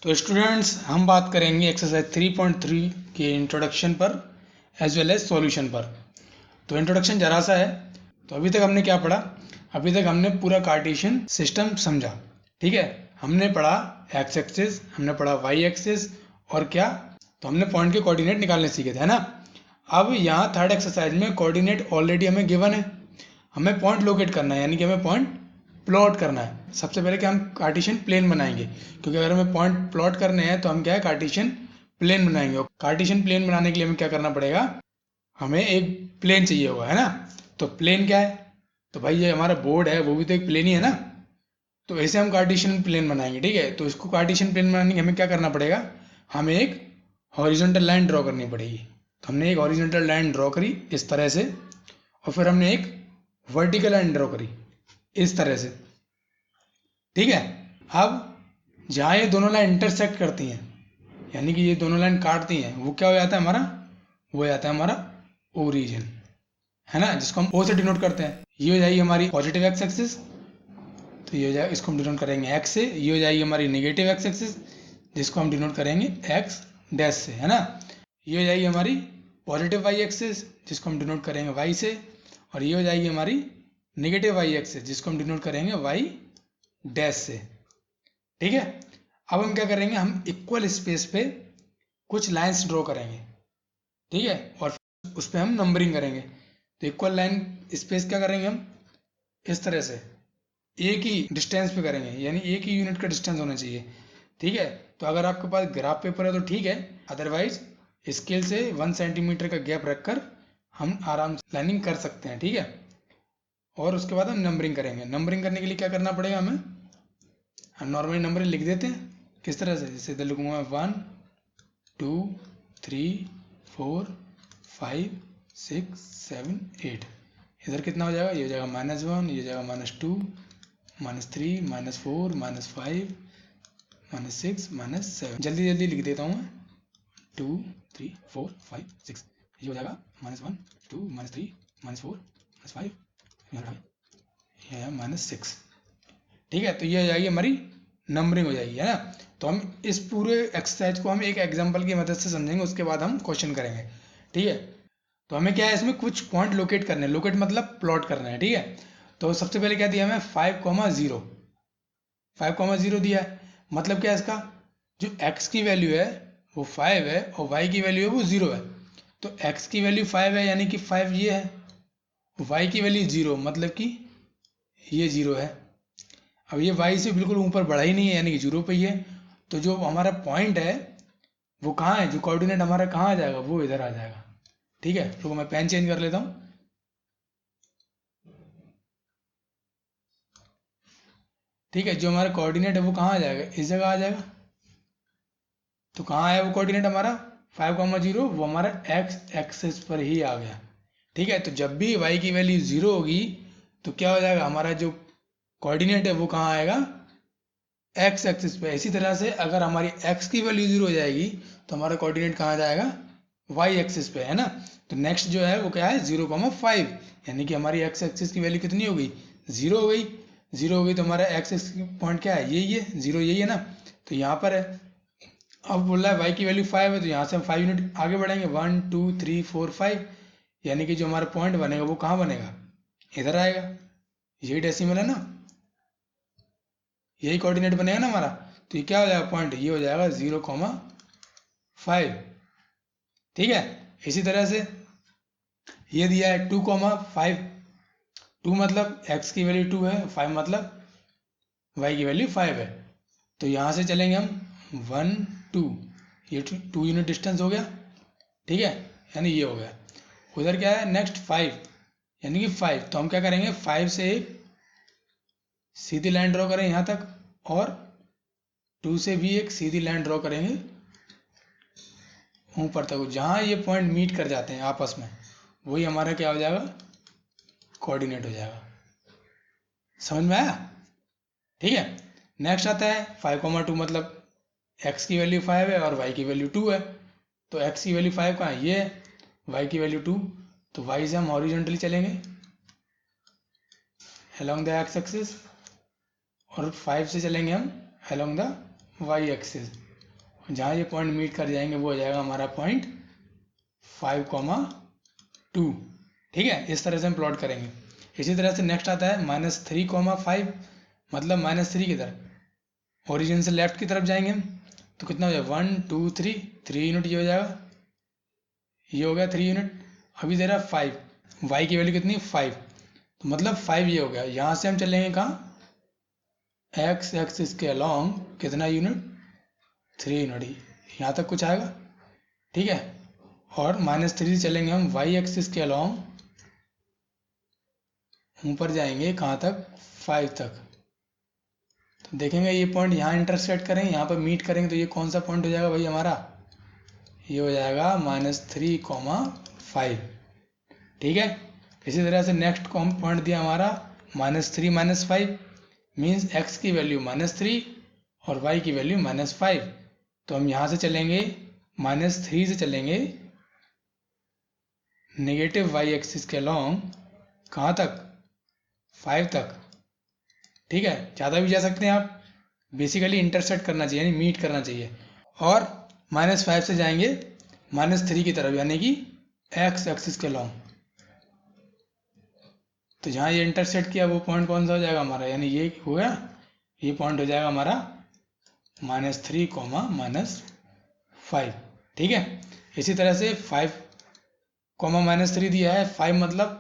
तो स्टूडेंट्स हम बात करेंगे एक्सरसाइज 3.3 के इंट्रोडक्शन पर एज वेल एज सॉल्यूशन पर। तो इंट्रोडक्शन जरा सा है। तो अभी तक हमने क्या पढ़ा? अभी तक हमने पूरा कार्टेशियन सिस्टम समझा। ठीक है, हमने पढ़ा एक्स एक्सिस, हमने पढ़ा वाई एक्सिस और क्या, तो हमने पॉइंट के कोऑर्डिनेट निकालने सीखे थे, है ना। अब यहाँ थर्ड एक्सरसाइज में कोऑर्डिनेट ऑलरेडी हमें गिवन है, हमें पॉइंट लोकेट करना है, यानी कि हमें पॉइंट प्लॉट करना है। सबसे पहले क्या, हम कार्टेशियन प्लेन बनाएंगे, क्योंकि अगर हमें पॉइंट प्लॉट करने हैं तो हम क्या है, कार्टेशियन प्लेन बनाएंगे। और कार्टेशियन प्लेन बनाने के लिए हमें क्या करना पड़ेगा, हमें एक प्लेन चाहिए होगा, है ना। तो प्लेन क्या है, तो भाई ये हमारा बोर्ड है, वो भी तो एक प्लेन ही है ना। तो ऐसे हम कार्टेशियन प्लेन बनाएंगे। ठीक है, तो इसको कार्टेशियन प्लेन बनाने के हमें क्या करना पड़ेगा, हमें एक हॉरिजॉन्टल लाइन ड्रॉ करनी पड़ेगी। तो हमने एक हॉरिजॉन्टल लाइन ड्रॉ करी इस तरह से, और फिर हमने एक वर्टिकल लाइन ड्रॉ करी इस तरह से। ठीक है, अब जहाँ ये दोनों लाइन इंटरसेक्ट करती हैं, यानी कि ये दोनों लाइन काटती हैं, वो क्या हो जाता है हमारा, वो हो जाता है हमारा ओरिजिन, है ना, जिसको हम ओ से डिनोट करते हैं। ये हो जाएगी हमारी पॉजिटिव एक्स एक्सिस, तो ये हो जाएगा, इसको हम डिनोट करेंगे एक्स से। ये हो जाएगी हमारी नेगेटिव एक्स एक्सिस, जिसको हम डिनोट करेंगे एक्स डैश से, है ना। ये हो जाएगी हमारी पॉजिटिव वाई एक्सिस, जिसको हम डिनोट करेंगे वाई से। और ये हो जाएगी हमारी नेगेटिव वाई एक्सिस, जिसको हम डिनोट करेंगे वाई डैश से। ठीक है, अब हम क्या करेंगे, हम इक्वल स्पेस पे कुछ लाइंस ड्रॉ करेंगे। ठीक है, और उस पर हम नंबरिंग करेंगे। तो इक्वल लाइन स्पेस क्या करेंगे हम, इस तरह से एक ही डिस्टेंस पे करेंगे, यानी एक ही यूनिट का डिस्टेंस होना चाहिए। ठीक है, तो अगर आपके पास ग्राफ पेपर है तो ठीक है, अदरवाइज स्केल से 1 सेंटीमीटर का गैप रखकर हम आराम से लाइनिंग कर सकते हैं। ठीक है, और उसके बाद हम नंबरिंग करेंगे। नंबरिंग करने के लिए क्या करना पड़ेगा हमें, हम नॉर्मली नंबर लिख देते हैं। किस तरह से, जैसे इधर लिखूंगा 1 2 3 4 5 6 7 8। इधर कितना हो जाएगा, ये हो जाएगा -1, ये हो जाएगा -2 -3 -4 -5 -6 -7। जल्दी जल्दी लिख देता हूँ मैं, 2 3 4 5 6, ये हो जाएगा -1 2 -3 -4 -5 -6। ठीक है, तो ये हो जाएगी हमारी नंबरिंग हो जाएगी, है ना। तो हम इस पूरे एक्सरसाइज को हम एक एग्जांपल की मदद से समझेंगे, उसके बाद हम क्वेश्चन करेंगे। ठीक है, तो हमें क्या है, इसमें कुछ पॉइंट लोकेट करने हैं। लोकेट मतलब प्लॉट करना है। ठीक है, तो सबसे पहले क्या दिया हमें, 5,0 5,0 दिया है। मतलब क्या है इसका, जो x की वैल्यू है वो 5 है और y की वैल्यू है वो 0 है। तो x की वैल्यू 5 है, यानी कि 5 ये है, y की वैल्यू 0 मतलब कि ये 0 है। अब ये y से बिल्कुल ऊपर बढ़ा ही नहीं है, यानी कि 0 पे ही है। तो जो हमारा पॉइंट है वो कहाँ है, जो कोऑर्डिनेट हमारा कहाँ आ जाएगा, वो इधर आ जाएगा। ठीक है, रुको मैं पेन चेंज कर लेता हूँ। ठीक है, जो हमारा कोऑर्डिनेट है वो कहाँ आ जाएगा, इस जगह आ जाएगा। तो कहाँ है वो कोऑर्डिनेट हमारा, 5,0, वो हमारा एक्स एक्सिस पर ही आ गया। ठीक है, तो जब भी y की वैल्यू 0 होगी तो क्या हो जाएगा, हमारा जो कोऑर्डिनेट है वो कहाँ आएगा, एक्स एक्सिस पे। इसी तरह से अगर हमारी x की वैल्यू 0 हो जाएगी तो हमारा कोऑर्डिनेट कहाँ जाएगा, y एक्सिस पे, है ना। तो नेक्स्ट जो है वो क्या है, 0,5, यानी कि हमारी x एक्सिस की वैल्यू कितनी हो गई, 0 हो गई। 0 हो गई तो हमारा x एक्सिस पॉइंट क्या है, यही है, 0 यही है ना। तो यहाँ पर है, अब बोल रहा है y की वैल्यू 5 है, तो यहाँ से हम 5 यूनिट आगे बढ़ेंगे, 1 2 3 4 5, यानी कि जो हमारा पॉइंट बनेगा वो कहाँ बनेगा, इधर आएगा। यही डेसिमल है ना, यही कोऑर्डिनेट बनेगा ना हमारा। तो ये क्या हो जाएगा पॉइंट, ये हो जाएगा 0,5। ठीक है, इसी तरह से ये दिया है 2,5, 2 मतलब x की वैल्यू 2 है, 5 मतलब y की वैल्यू 5 है। तो यहाँ से चलेंगे हम 1 2, ये 2 यूनिट डिस्टेंस हो गया। ठीक है, यानी ये हो गया। उधर क्या है नेक्स्ट 5, यानी कि 5, तो हम क्या करेंगे, 5 से एक सीधी लाइन ड्रॉ करें यहाँ तक, और 2 से भी एक सीधी लाइन ड्रॉ करेंगे ऊपर तक। जहाँ ये पॉइंट मीट कर जाते हैं आपस में, वही हमारा क्या हो जाएगा, कोऑर्डिनेट हो जाएगा। समझ में आया। ठीक है, नेक्स्ट आता है 5,2, मतलब x की वैल्यू 5 है और y की वैल्यू 2 है। तो x की वैल्यू 5 कहाँ है, ये है, y की वैल्यू 2। तो y से हम हॉरिजॉन्टली चलेंगे along द x एक्सिस, और 5 से चलेंगे हम along द y एक्सिस। जहाँ ये पॉइंट मीट कर जाएंगे वो हो जाएगा हमारा पॉइंट 5,2। ठीक है, इस तरह से हम प्लॉट करेंगे। इसी तरह से नेक्स्ट आता है -3,5, मतलब -3 की तरफ, ओरिजिन से लेफ्ट की तरफ जाएंगे हम, तो कितना हो जाएगा 1 2 3, 3 यूनिट ये हो जाएगा, ये हो गया 3 यूनिट। अभी दे रहा है 5, वाई की वैल्यू कितनी 5, तो मतलब 5 ये हो गया। यहाँ से हम चलेंगे कहाँ, एक्स एक्सिस के अलॉन्ग कितना यूनिट 3 यूनिट, यहाँ तक कुछ आएगा। ठीक है, और -3 से चलेंगे हम वाई एक्सिस के अलॉन्ग, ऊपर जाएंगे कहाँ तक 5 तक। तो देखेंगे ये पॉइंट यहाँ इंटरसेक्ट करेंगे, यहाँ पर मीट करेंगे, तो ये कौन सा पॉइंट हो जाएगा भाई हमारा, ये हो जाएगा -3,5। ठीक है, इसी तरह से नेक्स्ट पॉइंट दिया हमारा -3 -5, मीन्स एक्स की वैल्यू -3 और वाई की वैल्यू -5। तो हम यहाँ से चलेंगे -3 से चलेंगे नेगेटिव वाई एक्सिस के अलॉन्ग कहाँ तक 5 तक। ठीक है, ज़्यादा भी जा सकते हैं आप, बेसिकली इंटरसेक्ट करना चाहिए यानी मीट करना चाहिए। और -5 से जाएंगे -3 की तरफ, यानी कि एक्स एक्सिस के अलॉन्ग। तो जहाँ ये इंटरसेक्ट किया वो पॉइंट कौन सा हो जाएगा हमारा, यानी ये हो गया, ये पॉइंट हो जाएगा हमारा -3, -5। ठीक है, इसी तरह से 5, -3 दिया है, 5 मतलब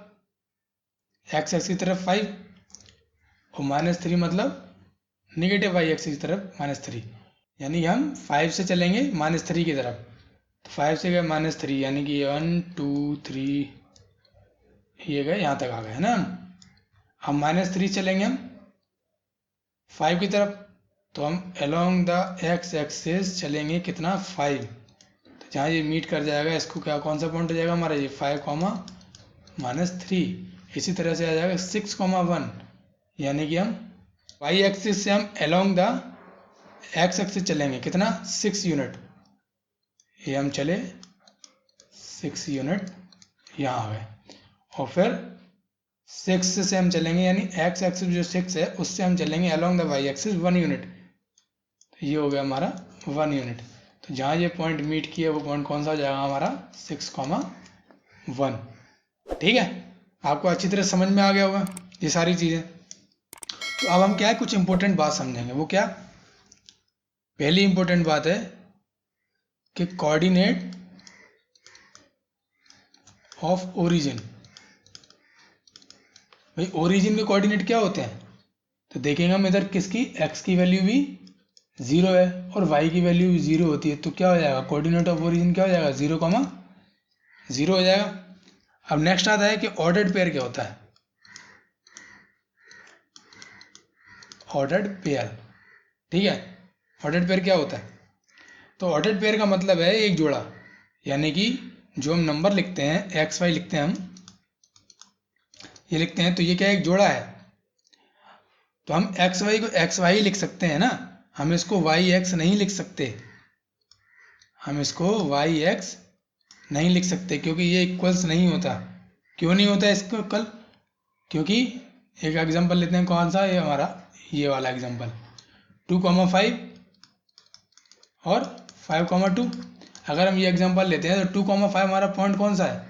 एक्स एक्सिस की तरफ 5, और -3 मतलब नेगेटिव वाई एक्सिस की तरफ -3, यानी हम 5 से चलेंगे -3 की तरफ। तो 5 से गए -3, यानी कि 1 2 3 ये गए, यहाँ तक आ गए है ना। हम -3 चलेंगे हम 5 की तरफ, तो हम अलोंग द एक्स एक्सिस चलेंगे कितना 5। तो जहाँ ये मीट कर जाएगा इसको क्या कौन सा पॉइंट हो जाएगा हमारा, ये 5, -3। इसी तरह से आ जाएगा 6, 1, यानी कि हम वाई एक्सिस से हम अलोंग द एक्स एक्सिस चलेंगे कितना 6 यूनिट, ये हम चले 6 यूनिट, यहाँ आ गए। और फिर 6 से हम चलेंगे, यानी एक्स एक्सिस जो 6 है उससे हम चलेंगे along the Y axis 1 unit, तो ये हो गया हमारा 1 यूनिट। तो जहाँ ये पॉइंट मीट किया वो पॉइंट कौन सा हो जाएगा हमारा 6, 1। ठीक है, आपको अच्छी तरह समझ में आ गया होगा ये सारी चीज़ें। तो अब हम क्या है कुछ इंपॉर्टेंट बात समझेंगे। वो क्या, पहली इंपॉर्टेंट बात है कि कोऑर्डिनेट ऑफ ओरिजिन। भाई ओरिजिन के कोऑर्डिनेट क्या होते हैं, तो देखेंगे हम इधर किसकी, एक्स की वैल्यू भी 0 है और वाई की वैल्यू भी 0 होती है, तो क्या हो जाएगा कोऑर्डिनेट ऑफ ओरिजिन क्या हो जाएगा 0, 0 हो जाएगा। अब नेक्स्ट आता है कि ऑर्डर्ड पेयर क्या होता है, ऑर्डर्ड पेयर। ठीक है, ऑर्डर्ड पेयर क्या होता है, तो ऑर्डर्ड पेयर का मतलब है एक जोड़ा, यानी कि जो हम नंबर लिखते हैं एक्स वाई लिखते हैं हम, ये लिखते हैं, तो ये क्या एक जोड़ा है। तो हम एक्स वाई को एक्स वाई लिख सकते हैं ना, हम इसको वाई एक्स नहीं लिख सकते, हम इसको वाई एक्स नहीं लिख सकते क्योंकि ये इक्वल्स नहीं होता। क्यों नहीं होता इसको इक्वल, क्योंकि एक एग्जांपल लेते हैं, कौन सा, ये हमारा ये वाला एग्जांपल 2,5 और 5,2। अगर हम ये एग्जांपल लेते हैं तो 2,5 हमारा पॉइंट कौन सा है,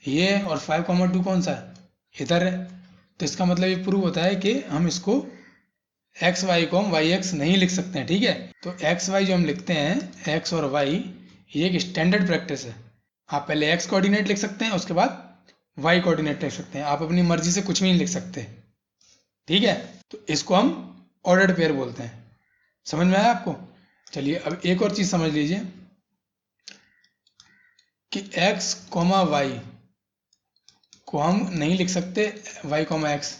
ये, और 5,2 कौन सा है, इधर है। तो इसका मतलब ये प्रूव होता है कि हम इसको एक्स वाई को हम वाई एक्स नहीं लिख सकते हैं। ठीक है, तो एक्स वाई जो हम लिखते हैं एक्स और वाई, ये एक स्टैंडर्ड प्रैक्टिस है। आप पहले एक्स कोऑर्डिनेट लिख सकते हैं, उसके बाद वाई कोऑर्डिनेट लिख सकते हैं, आप अपनी मर्जी से कुछ भी नहीं लिख सकते। ठीक है, तो इसको हम ऑर्डर्ड पेयर बोलते हैं। समझ में आया आपको। चलिए अब एक और चीज समझ लीजिए कि x, y को हम नहीं लिख सकते y, x,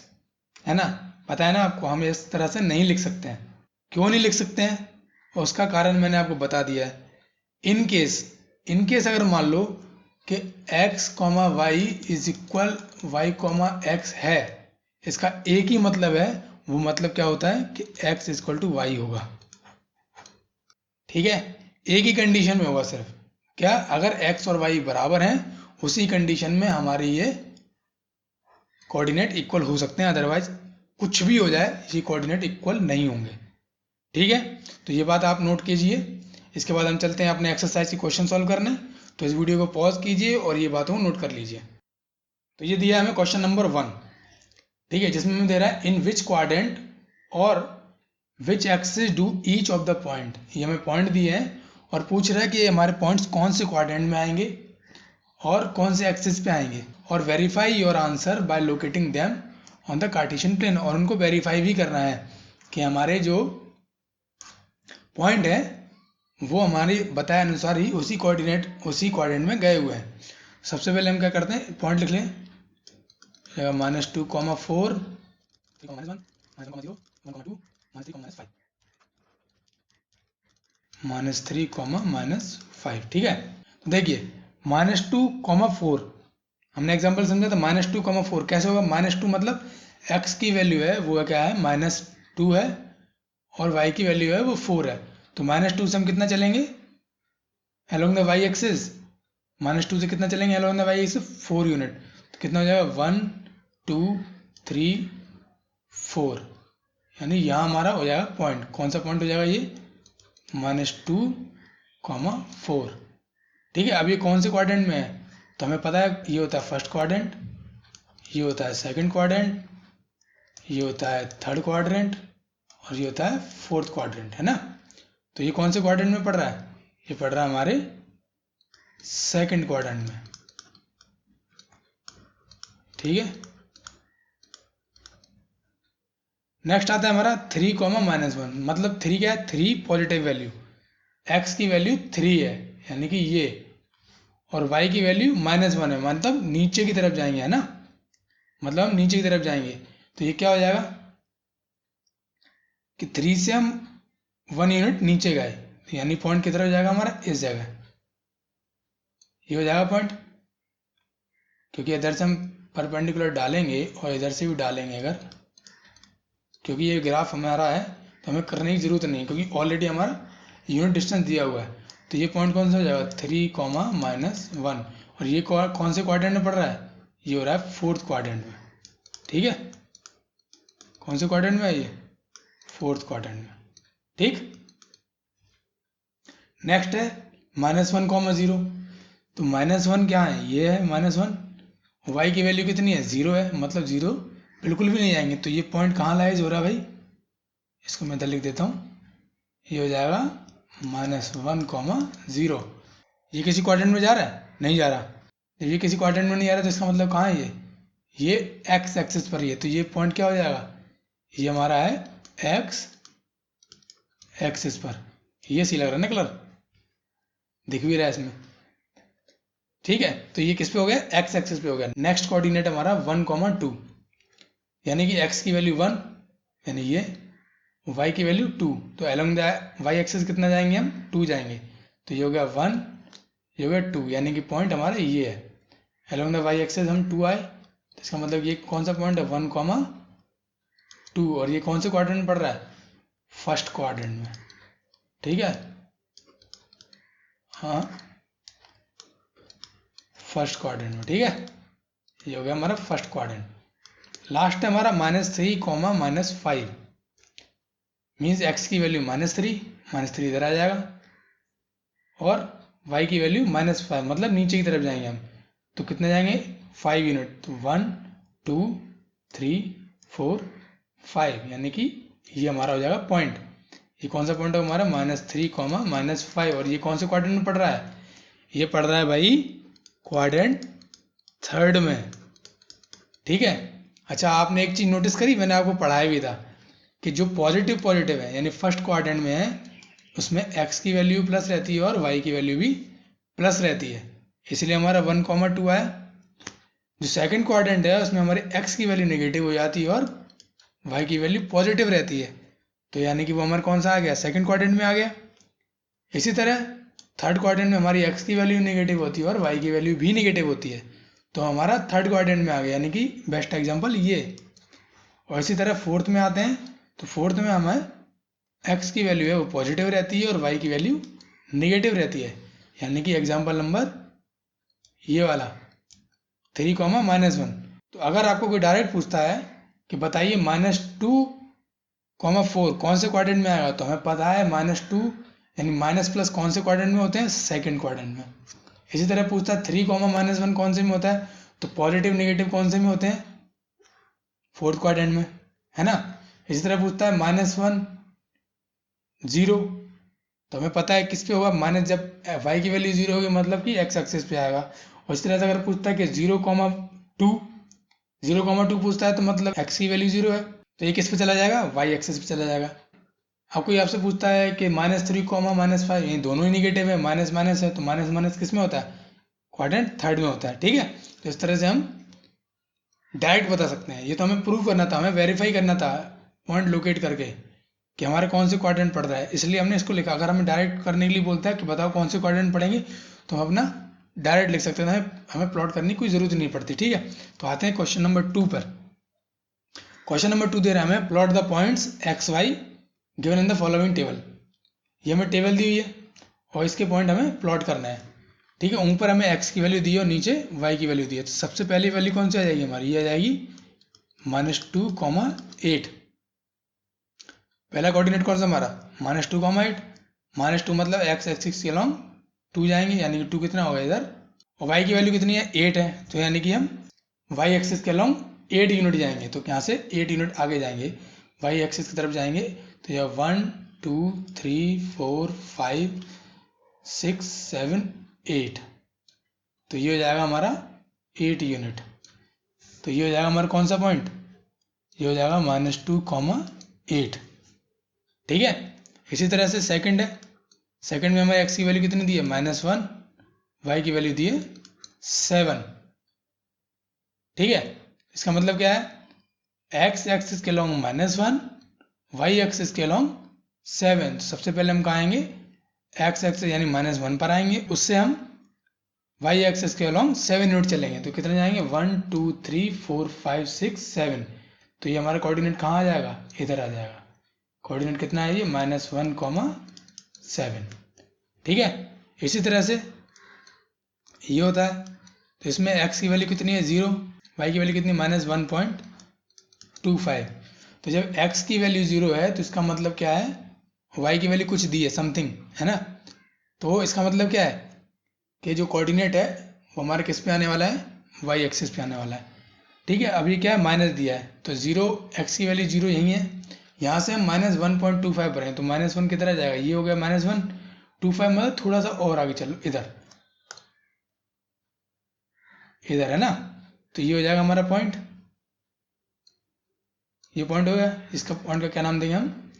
है ना, पता है ना आपको, हम इस तरह से नहीं लिख सकते हैं। क्यों नहीं लिख सकते हैं, और उसका कारण मैंने आपको बता दिया है। इन केस अगर मान लो कि x, y is equal y, x है, इसका एक ही मतलब है, वो मतलब क्या होता है कि x इक्वल टू वाई होगा। ठीक है, एक ही कंडीशन में होगा सिर्फ, क्या, अगर x और y बराबर हैं उसी कंडीशन में हमारे ये कोऑर्डिनेट इक्वल हो सकते हैं, अदरवाइज कुछ भी हो जाए ये कोऑर्डिनेट इक्वल नहीं होंगे। ठीक है, तो ये बात आप नोट कीजिए। इसके बाद हम चलते हैं अपने एक्सरसाइज की क्वेश्चन सॉल्व करने। तो इस वीडियो को पॉज कीजिए और ये बातों को नोट कर लीजिए। तो ये दिया है हमें क्वेश्चन नंबर 1, ठीक है, जिसमें हमें दे रहा है इन विच क्वाड्रेंट और which axis do each of the point. ये हमें पॉइंट दिए हैं और पूछ रहा है कि हमारे पॉइंट्स कौन से क्वाड्रेंट में आएंगे और कौन से एक्सिस पे आएंगे, और verify your answer by locating them on the Cartesian plane. और उनको वेरीफाई भी करना है कि हमारे जो पॉइंट है वो हमारे बताए अनुसार ही उसी कोऑर्डिनेट में गए हुए हैं। सबसे पहले हम क्या करते हैं, पॉइंट लिख लें, -2, 4, -1, -0, 1, -2, -3, -5, -3, ठीक है। तो देखिए -2, 4 हमने एग्जांपल समझा था। -2, 4 कैसे होगा? -2 मतलब x की वैल्यू है वो क्या है, -2 है, और y की वैल्यू है वो 4 है। तो -2 से हम कितना चलेंगे अलोंग द y एक्सिस, -2 से कितना चलेंगे along the y axis, 4 unit. तो कितना हो जाएगा, 1, 2, 3, 4, यानी यहाँ हमारा हो जाएगा पॉइंट। कौन सा पॉइंट हो जाएगा ये, -2, 4, ठीक है। अब ये कौन से क्वाड्रेंट में है, तो हमें पता है ये होता है फर्स्ट क्वाड्रेंट, ये होता है सेकंड क्वाड्रेंट, ये होता है थर्ड क्वाड्रेंट, और ये होता है फोर्थ क्वाड्रेंट, है ना। तो ये कौन से क्वाड्रेंट में पड़ रहा है, ये पड़ रहा है हमारे सेकंड क्वाड्रेंट में, ठीक है। नेक्स्ट आता है हमारा 3, -1, मतलब 3 क्या है, 3 पॉजिटिव वैल्यू, x की वैल्यू 3 है यानी कि ये, और y की वैल्यू -1 है, मतलब नीचे की तरफ जाएंगे, है ना, मतलब हम नीचे की तरफ जाएंगे। तो ये क्या हो जाएगा कि 3 से हम 1 यूनिट नीचे गए, यानी पॉइंट किधर हो जाएगा हमारा, इस जगह, ये हो जाएगा पॉइंट। क्योंकि इधर से हम परपेंडिकुलर डालेंगे और इधर से भी डालेंगे अगर, क्योंकि ये ग्राफ हमारा है तो हमें करने की जरूरत नहीं, क्योंकि ऑलरेडी हमारा यूनिट डिस्टेंस दिया हुआ है। तो ये पॉइंट कौन सा हो जाएगा, 3, -1, और ये कौन से क्वाड्रेंट में पड़ रहा है, ये हो रहा है फोर्थ क्वाड्रेंट में, ठीक है। कौन से क्वाड्रेंट में है ये, फोर्थ क्वाड्रेंट में, ठीक। नेक्स्ट है -1, 0, तो -1 क्या है, ये है -1, y की वैल्यू कितनी है, 0 है, मतलब 0 बिल्कुल भी नहीं आएंगे। तो ये पॉइंट कहाँ लाइज हो रहा है भाई, इसको मैं इधर लिख देता हूँ, ये हो जाएगा -1, 0। ये किसी क्वाड्रेंट में जा रहा है, नहीं जा रहा। जब ये किसी क्वाड्रेंट में नहीं आ रहा तो इसका मतलब कहाँ है ये x एक्सिस पर ही है। तो ये पॉइंट क्या हो जाएगा, ये हमारा है x एक्सिस पर। ये सी लग रहा है ना कलर, दिख भी रहा है इसमें, ठीक है। तो ये किस पे हो गया, x एक्सिस पे हो गया। नेक्स्ट कोऑर्डिनेट हमारा 1, 2, यानी कि x की वैल्यू 1, यानी ये, y की वैल्यू 2। तो अलोंग द y एक्सिस कितना जाएंगे हम, 2 जाएंगे। तो ये हो गया 1, ये हो गया 2, यानी कि पॉइंट हमारा ये है। अलोंग द y एक्सिस हम 2 आए, तो इसका मतलब ये कौन सा पॉइंट है, 1, 2, और ये कौन से क्वाड्रेंट में पड़ रहा है, फर्स्ट क्वाड्रेंट में, ठीक है। हाँ, फर्स्ट क्वाड्रेंट में, ठीक है। ये हो गया हमारा फर्स्ट क्वाड्रेंट। लास्ट है हमारा -3, -5, मीन्स x की वैल्यू -3 इधर आ जाएगा, और y की वैल्यू -5, मतलब नीचे की तरफ जाएंगे हम। तो कितने जाएंगे, 5 यूनिट। तो 1, 2, 3, 4, 5, यानी कि ये हमारा हो जाएगा पॉइंट। ये कौन सा पॉइंट है हमारा, -3, -5, और ये कौन से क्वाड्रेंट में पड़ रहा है, ये पड़ रहा है भाई क्वाड्रेंट थर्ड में, ठीक है। अच्छा, आपने एक चीज़ नोटिस करी, मैंने आपको पढ़ाया भी था कि जो पॉजिटिव है यानी फर्स्ट क्वाड्रेंट में है, उसमें x की वैल्यू प्लस रहती है और y की वैल्यू भी प्लस रहती है, इसलिए हमारा 1, 2 आया। जो सेकंड क्वाड्रेंट है उसमें हमारी x की वैल्यू नेगेटिव हो जाती है और y की वैल्यू पॉजिटिव रहती है, तो यानी कि वो हमारा कौन सा आ गया, सेकंड क्वाड्रेंट में आ गया। इसी तरह थर्ड क्वाड्रेंट में हमारी x की वैल्यू नेगेटिव होती है और y की वैल्यू भी नेगेटिव होती है, तो हमारा थर्ड क्वाड्रेंट में आ गया, यानी कि बेस्ट एग्जांपल ये। और इसी तरह फोर्थ में आते हैं, तो फोर्थ में हमें x की वैल्यू है वो पॉजिटिव रहती है और y की वैल्यू नेगेटिव रहती है, यानी कि एग्जांपल नंबर ये वाला 3, -1। तो अगर आपको कोई डायरेक्ट पूछता है कि बताइए -2, 4 कौन से क्वाड्रेंट में आएगा, तो हमें पता है -2 यानी माइनस प्लस कौन से क्वाड्रेंट में होते हैं, सेकंड क्वाड्रेंट में। इसी तरह पूछता है 3 कॉमा -1 कौन से में होता है, तो पॉजिटिव नेगेटिव कौन से में होते हैं, फोर्थ क्वाड्रेंट में, है ना। इसी तरह पूछता है -1 0, तो हमें पता है किस पे होगा, माइनस जब y की वैल्यू 0 होगी मतलब कि x एक्सिस पे आएगा। और इस तरह से अगर पूछता है कि 0,2 पूछता है तो मतलब x की वैल्यू 0 है, तो ये किस पे चला जाएगा, y एक्सिस पे चला जाएगा। अब कोई आपसे पूछता है कि -3 -5, ये दोनों ही निगेटिव है, माइनस माइनस है, तो माइनस माइनस किस में होता है, क्वाड्रेंट थर्ड में होता है, ठीक है। तो इस तरह से हम डायरेक्ट बता सकते हैं। ये तो हमें प्रूव करना था, हमें वेरीफाई करना था पॉइंट लोकेट करके कि हमारे कौन से क्वाड्रेंट पड़ रहा है, इसलिए हमने इसको लिखा। अगर हमें डायरेक्ट करने के लिए बोलता है कि बताओ कौन से क्वाड्रेंट पड़ेंगे, तो हम अपना डायरेक्ट लिख सकते हैं, हमें प्लॉट करने की कोई ज़रूरत नहीं पड़ती, ठीक है। तो आते हैं क्वेश्चन नंबर 2 पर। क्वेश्चन नंबर 2 दे रहा है हमें, plot the points X Y given in the following table. ये हमें टेबल दी हुई है और इसके पॉइंट हमें प्लॉट करना है, ठीक है। ऊपर हमें x की वैल्यू दी है और नीचे y की वैल्यू दी है। तो सबसे पहली वैल्यू कौन सी आ जाएगी हमारी, ये आ जाएगी -2,8। पहला कोऑर्डिनेट कौन सा हमारा, -2,8। -2 मतलब x एक्सिस के अलॉन्ग 2 जाएंगे, यानी कि 2 कितना होगा इधर, और y की वैल्यू कितनी है, 8 है, तो यानी कि हम y एक्सिस के अलॉन्ग 8 यूनिट जाएंगे। तो यहाँ से 8 यूनिट आगे जाएंगे, y एक्सिस की तरफ जाएंगे। तो यह 1 2 3 4 5 6 7 8, तो ये हो जाएगा हमारा 8 यूनिट। तो ये हो जाएगा हमारा कौन सा पॉइंट, ये हो जाएगा -2,8, ठीक है। इसी तरह से सेकंड है, सेकंड में हमारे x की वैल्यू कितनी दी है, -1, y की वैल्यू दी है 7, ठीक है। इसका मतलब क्या है, x एक्सिस के लॉन्ग -1, y एक्सिस के लॉन्ग 7। सबसे पहले हम कहाँ आएंगे, x एक्सिस यानी -1 पर आएंगे, उससे हम y एक्सिस के अलॉन्ग 7 यूनिट चलेंगे। तो कितने जाएंगे, 1 2 3 4 5 6 7। तो ये हमारा कोऑर्डिनेट कहाँ आ जाएगा, इधर आ जाएगा। कोऑर्डिनेट कितना है ये, -1,7, ठीक है। इसी तरह से ये होता है, तो इसमें x की वैल्यू कितनी है 0, y की वैल्यू कितनी -1.25। तो जब x की वैल्यू 0 है तो इसका मतलब क्या है, y की वैल्यू कुछ दी है, समथिंग, है ना। तो इसका मतलब क्या है कि जो कोऑर्डिनेट है वो हमारे किस पे आने वाला है, y एक्सिस पे आने वाला है, ठीक है। अभी क्या है, माइनस दिया है, तो 0 x की वैल्यू 0 यही है, यहाँ से हम -1.25 पर हैं, तो -1 किधर आ जाएगा, ये हो गया -1.25, मतलब थोड़ा सा और आगे चलो, इधर है ना। तो ये हो जाएगा हमारा पॉइंट, ये पॉइंट हो गया। इसका पॉइंट का क्या नाम देंगे हम,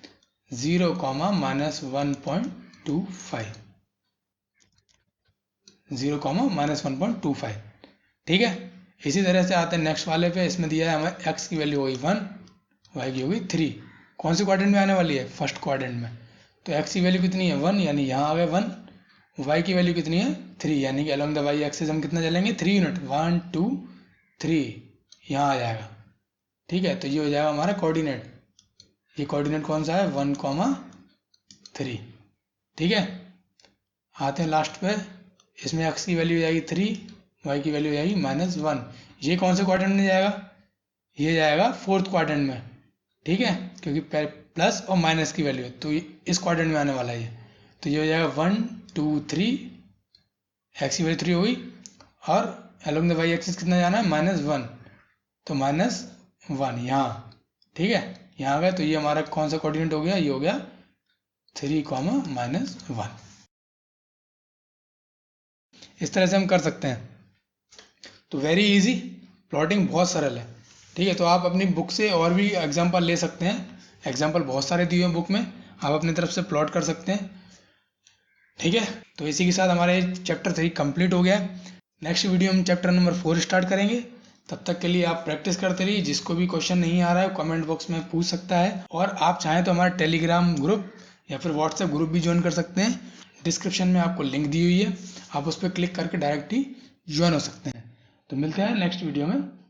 0, -1.25, 0, -1.25, ठीक है। इसी तरह से आते हैं नेक्स्ट वाले पे, इसमें दिया है हमें x की वैल्यू होगी 1, y की होगी 3। कौन से क्वाड्रेंट में आने वाली है, फर्स्ट क्वाड्रेंट में। तो x की वैल्यू कितनी है 1, यानी यहाँ आ गए 1, y की वैल्यू कितनी है 3, यानी कि अलॉन्ग द y एक्सिस हम कितना चलेंगे, 3 यूनिट, 1 2 3, यहाँ आ जाएगा, ठीक है। तो ये हो जाएगा हमारा कोऑर्डिनेट, ये कोऑर्डिनेट कौन सा है, 1,3, ठीक है। आते हैं लास्ट पे, इसमें x की वैल्यू हो जाएगी 3, y की वैल्यू हो जाएगी -1। ये कौन से क्वाड्रेंट में जाएगा, ये जाएगा फोर्थ क्वाड्रेंट में, ठीक है, क्योंकि प्लस और माइनस की वैल्यू है, तो इस क्वाड्रेंट में आने वाला है ये। तो ये हो जाएगा 1 2 3, x की वैल्यू 3 होगी, और अलॉन्ग द y एक्सिस कितना जाना है, -1, तो -1 यहाँ, ठीक है, यहाँ आ गया। तो ये हमारा कौन सा कोऑर्डिनेट हो गया, ये हो गया 3, -1। इस तरह से हम कर सकते हैं। तो वेरी इजी, प्लॉटिंग बहुत सरल है, ठीक है। तो आप अपनी बुक से और भी एग्जांपल ले सकते हैं, एग्जांपल बहुत सारे दिए हैं बुक में, आप अपनी तरफ से प्लॉट कर सकते हैं, ठीक है। तो इसी के साथ हमारा चैप्टर 3 कंप्लीट हो गया। नेक्स्ट वीडियो हम चैप्टर नंबर 4 स्टार्ट करेंगे। तब तक के लिए आप प्रैक्टिस करते रहिए। जिसको भी क्वेश्चन नहीं आ रहा है कमेंट बॉक्स में पूछ सकता है, और आप चाहें तो हमारा टेलीग्राम ग्रुप या फिर व्हाट्सएप ग्रुप भी ज्वाइन कर सकते हैं। डिस्क्रिप्शन में आपको लिंक दी हुई है, आप उस पर क्लिक करके डायरेक्ट ही ज्वाइन हो सकते हैं। तो मिलते हैं नेक्स्ट वीडियो में।